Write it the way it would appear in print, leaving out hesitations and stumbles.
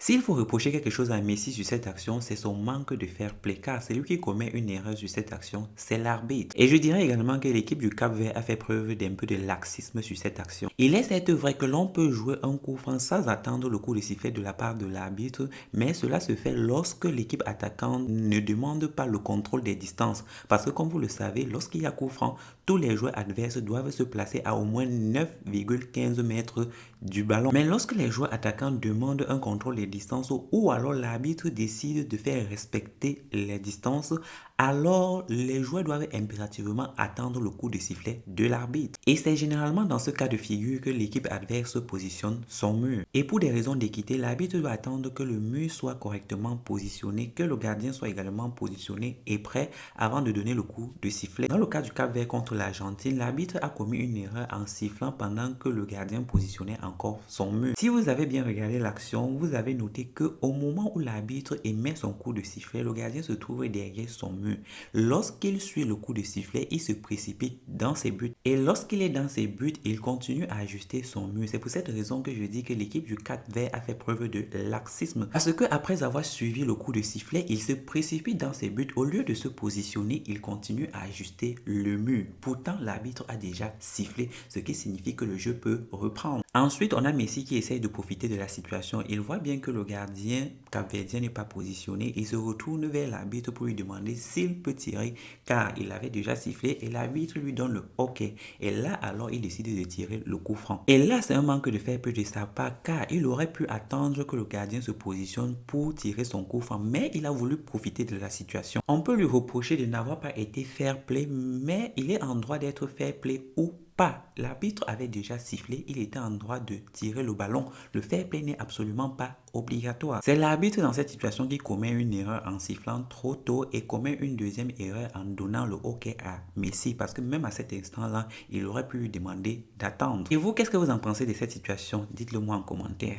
S'il faut reprocher quelque chose à Messi sur cette action, c'est son manque de fair play, car celui qui commet une erreur sur cette action, c'est l'arbitre. Et je dirais également que l'équipe du Cap-Vert a fait preuve d'un peu de laxisme sur cette action. Il est certes vrai que l'on peut jouer un coup franc sans attendre le coup de sifflet de la part de l'arbitre, mais cela se fait lorsque l'équipe attaquante ne demande pas le contrôle des distances. Parce que comme vous le savez, lorsqu'il y a coup franc, tous les joueurs adverses doivent se placer à au moins 9,15 mètres du ballon. Mais lorsque les joueurs attaquants demandent un contrôle des distances ou alors l'arbitre décide de faire respecter les distances, alors les joueurs doivent impérativement attendre le coup de sifflet de l'arbitre. Et c'est généralement dans ce cas de figure que l'équipe adverse positionne son mur. Et pour des raisons d'équité, l'arbitre doit attendre que le mur soit correctement positionné, que le gardien soit également positionné et prêt avant de donner le coup de sifflet. Dans le cas du Cap-Vert contre l'Argentine, l'arbitre a commis une erreur en sifflant pendant que le gardien positionnait encore son mur. Si vous avez bien regardé l'action, vous avez noté que au moment où l'arbitre émet son coup de sifflet, le gardien se trouve derrière son mur. Lorsqu'il suit le coup de sifflet, il se précipite dans ses buts. Et lorsqu'il est dans ses buts, il continue à ajuster son mur. C'est pour cette raison que je dis que l'équipe du Cap-Vert a fait preuve de laxisme. Parce que après avoir suivi le coup de sifflet, il se précipite dans ses buts. Au lieu de se positionner, il continue à ajuster le mur. Pourtant, l'arbitre a déjà sifflé, ce qui signifie que le jeu peut reprendre. Ensuite, on a Messi qui essaye de profiter de la situation. Il voit bien que le gardien capverdien n'est pas positionné. Il se retourne vers l'arbitre pour lui demander s'il peut tirer car il avait déjà sifflé et l'arbitre lui donne le OK. Et là, alors, il décide de tirer le coup franc. Et là, c'est un manque de fair play de sa part car il aurait pu attendre que le gardien se positionne pour tirer son coup franc, mais il a voulu profiter de la situation. On peut lui reprocher de n'avoir pas été fair play, mais il est en droit d'être fair play ou pas. L'arbitre avait déjà sifflé, il était en droit de tirer le ballon. Le fair play n'est absolument pas obligatoire. C'est l'arbitre dans cette situation qui commet une erreur en sifflant trop tôt et commet une deuxième erreur en donnant le OK à Messi parce que même à cet instant-là, il aurait pu lui demander d'attendre. Et vous, qu'est-ce que vous en pensez de cette situation? Dites-le moi en commentaire.